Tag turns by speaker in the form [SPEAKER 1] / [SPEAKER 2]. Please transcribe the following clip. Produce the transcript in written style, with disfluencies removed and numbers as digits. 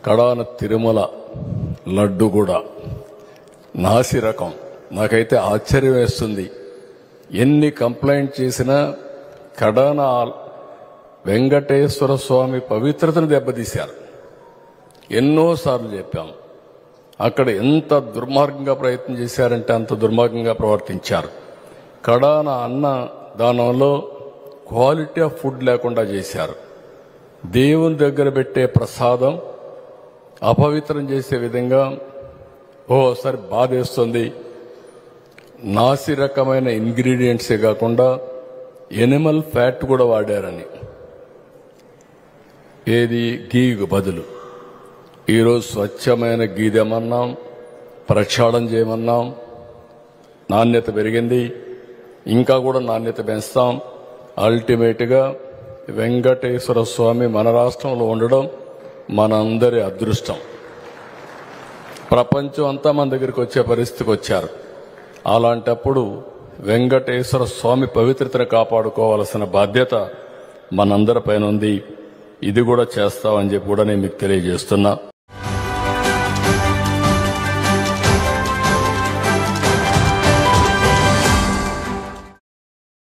[SPEAKER 1] కడాన తిరుమల లడ్డు కూడా నాసి రకం. నాకైతే ఆశ్చర్యం వేస్తుంది. ఎన్ని కంప్లైంట్ చేసినా కడాన వెంకటేశ్వర స్వామి పవిత్రతను దెబ్బతీశారు. ఎన్నోసార్లు చెప్పాం. అక్కడ ఎంత దుర్మార్గంగా ప్రయత్నం చేశారంటే అంత దుర్మార్గంగా ప్రవర్తించారు. కడాన అన్న దానంలో క్వాలిటీ ఆఫ్ ఫుడ్ లేకుండా చేశారు. దేవుని దగ్గర పెట్టే ప్రసాదం అపవిత్రం చేసే విధంగా ఓసారి బాధేస్తుంది. నాసి రకమైన ఇంగ్రీడియంట్సే కాకుండా ఎనిమల్ ఫ్యాట్ కూడా వాడారని. ఏది గీకు బదులు ఈరోజు స్వచ్ఛమైన గీ తెమన్నాం, ప్రక్షాళన చేయమన్నాం. నాణ్యత పెరిగింది, ఇంకా కూడా నాణ్యత పెంచుతాం. అల్టిమేట్గా వెంకటేశ్వర స్వామి మన రాష్ట్రంలో ఉండడం మనందరి అదృష్టం. ప్రపంచం అంతా మన దగ్గరికి వచ్చే పరిస్థితికి వచ్చారు. అలాంటప్పుడు వెంకటేశ్వర స్వామి పవిత్రతను కాపాడుకోవాల్సిన బాధ్యత మనందరిపైన ఉంది. ఇది కూడా చేస్తామని చెప్పి కూడా నేను మీకు తెలియజేస్తున్నా.